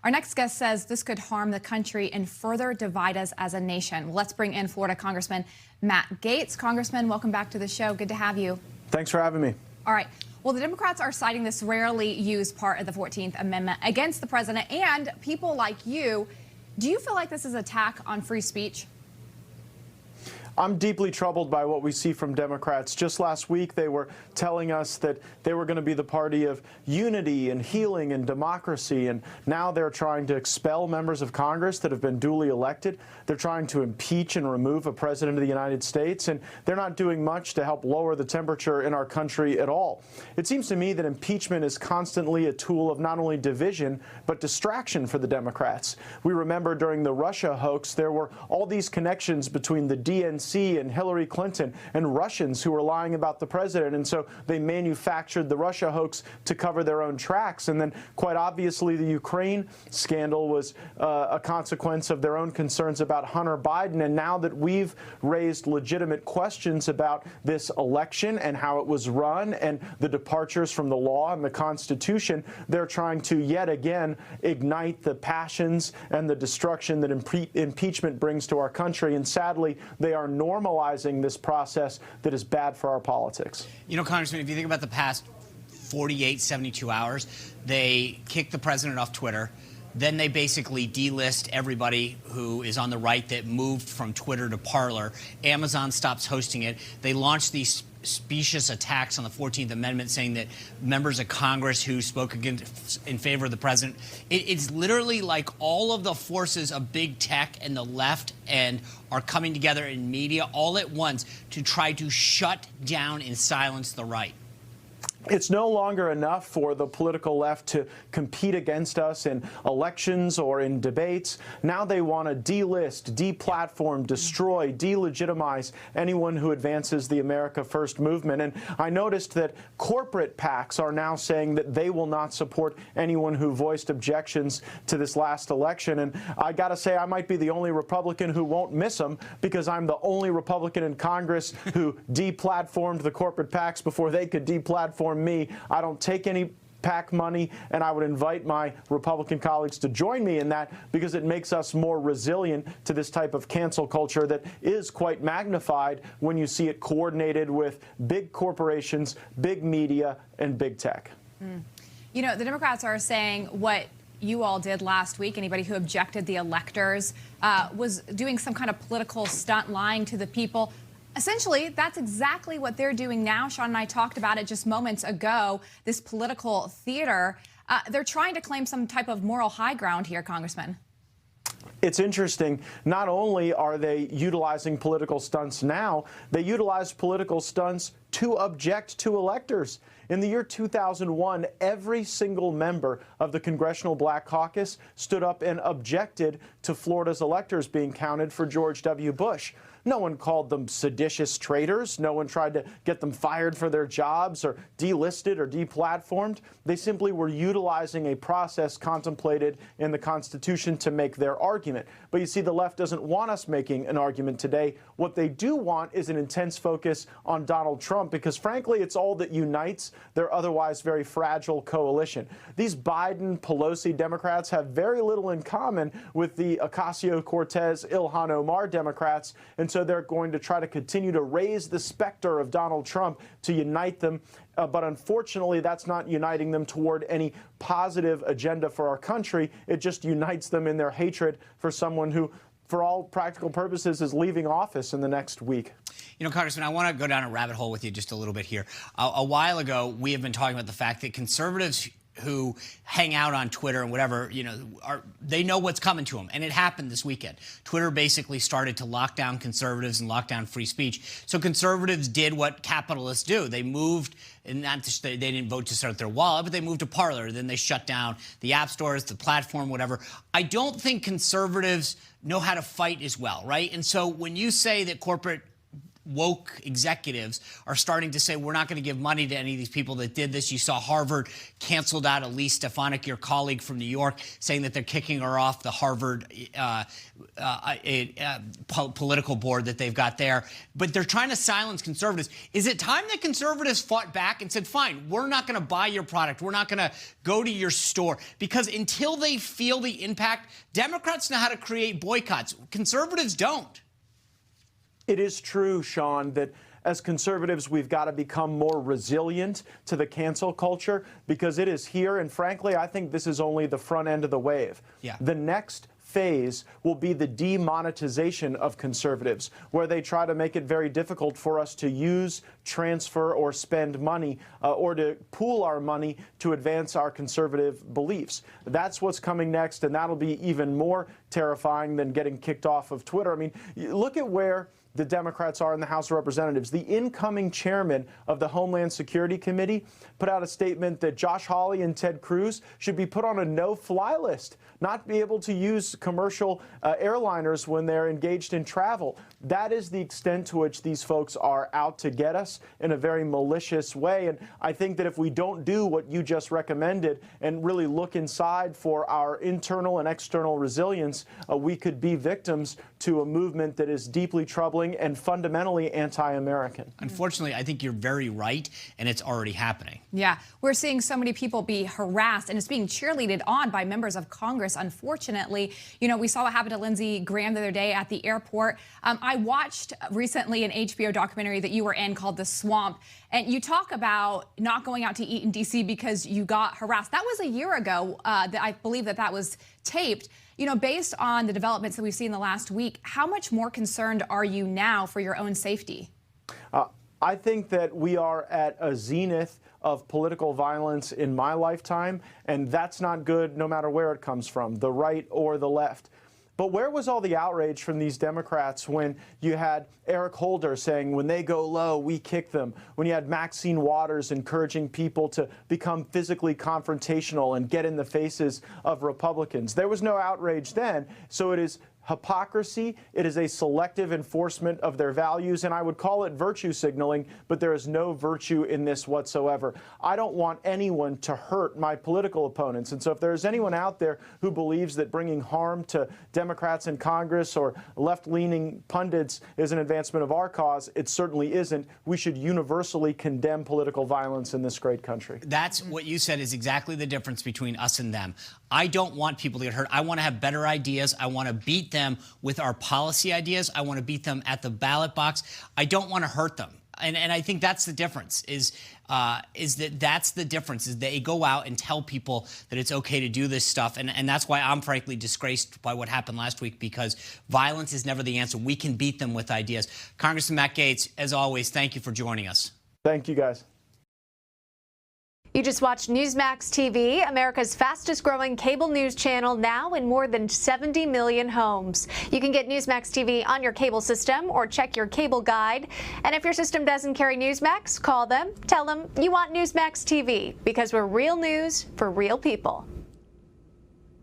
Our next guest says this could harm the country and further divide us as a nation. Let's bring in Florida Congressman Matt Gaetz. Congressman, welcome back to the show. Good to have you. Thanks for having me. All right. Well, the Democrats are citing this rarely used part of the 14th Amendment against the president and people like you. Do you feel like this is an attack on free speech? I'm deeply troubled by what we see from Democrats. Just last week, they were telling us that they were going to be the party of unity and healing and democracy, and now they're trying to expel members of Congress that have been duly elected. They're trying to impeach and remove a president of the United States, and they're not doing much to help lower the temperature in our country at all. It seems to me that impeachment is constantly a tool of not only division, but distraction for the Democrats. We remember during the Russia hoax, there were all these connections between the DNC and Hillary Clinton and Russians who were lying about the president, and so they manufactured the Russia hoax to cover their own tracks. And then quite obviously the Ukraine scandal was a consequence of their own concerns about Hunter Biden. And now that we've raised legitimate questions about this election and how it was run and the departures from the law and the Constitution, they're trying to yet again ignite the passions and the destruction that impeachment brings to our country. And sadly, they are normalizing this process that is bad for our politics. You know, Congressman, if you think about the past 48, 72 hours, they kicked the president off Twitter. Then they basically delist everybody who is on the right that moved from Twitter to Parler. Amazon stops hosting it. They launched these specious attacks on the 14th Amendment, saying that members of Congress who spoke in favor of the president. It's literally like all of the forces of big tech and the left and are coming together in media all at once to try to shut down and silence the right. It's no longer enough for the political left to compete against us in elections or in debates. Now they want to delist, deplatform, destroy, delegitimize anyone who advances the America First movement. And I noticed that corporate PACs are now saying that they will not support anyone who voiced objections to this last election. And I got to say, I might be the only Republican who won't miss them, because I'm the only Republican in Congress who deplatformed the corporate PACs before they could deplatform me. I don't take any PAC money, and I would invite my Republican colleagues to join me in that, because it makes us more resilient to this type of cancel culture that is quite magnified when you see it coordinated with big corporations, big media, and big tech. You know, the Democrats are saying what you all did last week. Anybody who objected the electors was doing some kind of political stunt, lying to the people. Essentially, that's exactly what they're doing now. Sean and I talked about it just moments ago, this political theater. They're trying to claim some type of moral high ground here, Congressman. It's interesting. Not only are they utilizing political stunts now, they utilize political stunts to object to electors. In the year 2001, every single member of the Congressional Black Caucus stood up and objected to Florida's electors being counted for George W. Bush. No one called them seditious traitors. No one tried to get them fired for their jobs or delisted or deplatformed. They simply were utilizing a process contemplated in the Constitution to make their argument. But you see, the left doesn't want us making an argument today. What they do want is an intense focus on Donald Trump, because frankly, it's all that unites their otherwise very fragile coalition. These Biden-Pelosi Democrats have very little in common with the Ocasio-Cortez, Ilhan Omar Democrats, and so they're going to try to continue to raise the specter of Donald Trump to unite them. But unfortunately, that's not uniting them toward any positive agenda for our country. It just unites them in their hatred for someone who, for all practical purposes, is leaving office in the next week. You know, Congressman, I want to go down a rabbit hole with you just a little bit here. A while ago, we have been talking about the fact that conservatives who hang out on Twitter and whatever, you know, they know what's coming to them. And it happened this weekend. Twitter basically started to lock down conservatives and lock down free speech. So conservatives did what capitalists do. They moved, and not just, they didn't vote to start their wallet, but they moved to Parler. Then they shut down the app stores, the platform, whatever. I don't think conservatives know how to fight as well, right? And so when you say that corporate woke executives are starting to say we're not going to give money to any of these people that did this. You saw Harvard canceled out Elise Stefanik, your colleague from New York, saying that they're kicking her off the Harvard political board that they've got there. But they're trying to silence conservatives. Is it time that conservatives fought back and said, fine, we're not going to buy your product. We're not going to go to your store? Because until they feel the impact, Democrats know how to create boycotts. Conservatives don't. It is true, Sean, that as conservatives, we've got to become more resilient to the cancel culture because it is here. And frankly, I think this is only the front end of the wave. Yeah. The next phase will be the demonetization of conservatives, where they try to make it very difficult for us to use, transfer, or spend money or to pool our money to advance our conservative beliefs. That's what's coming next, and that'll be even more terrifying than getting kicked off of Twitter. I mean, look at where the Democrats are in the House of Representatives. The incoming chairman of the Homeland Security Committee put out a statement that Josh Hawley and Ted Cruz should be put on a no-fly list, not be able to use commercial airliners when they're engaged in travel. That is the extent to which these folks are out to get us in a very malicious way. And I think that if we don't do what you just recommended and really look inside for our internal and external resilience, we could be victims to a movement that is deeply troubling and fundamentally anti-American. Unfortunately, I think you're very right, and it's already happening. Yeah, we're seeing so many people be harassed, and it's being cheerleaded on by members of Congress, unfortunately. You know, we saw what happened to Lyndsay Graham the other day at the airport. I watched recently an HBO documentary that you were in called The Swamp, and you talk about not going out to eat in D.C. because you got harassed. That was a year ago that I believe that was taped. You know, based on the developments that we've seen the last week, how much more concerned are you now for your own safety? I think that we are at a zenith of political violence in my lifetime, and that's not good no matter where it comes from, the right or the left. But where was all the outrage from these Democrats when you had Eric Holder saying, when they go low, we kick them? When you had Maxine Waters encouraging people to become physically confrontational and get in the faces of Republicans? There was no outrage then, so it is hypocrisy. It is a selective enforcement of their values, and I would call it virtue signaling, but there is no virtue in this whatsoever. I don't want anyone to hurt my political opponents, and so if there's anyone out there who believes that bringing harm to Democrats in Congress or left-leaning pundits is an advancement of our cause, it certainly isn't. We should universally condemn political violence in this great country. That's what you said is exactly the difference between us and them. I don't want people to get hurt. I want to have better ideas. I want to beat them with our policy ideas. I want to beat them at the ballot box. I don't want to hurt them. And I think that's the difference is that's the difference is they go out and tell people that it's okay to do this stuff. And that's why I'm frankly disgraced by what happened last week, because violence is never the answer. We can beat them with ideas. Congressman Matt Gaetz, as always, thank you for joining us. Thank you, guys. You just watched Newsmax TV, America's fastest growing cable news channel, now in more than 70 million homes. You can get Newsmax TV on your cable system or check your cable guide. And if your system doesn't carry Newsmax, call them, tell them you want Newsmax TV, because we're real news for real people.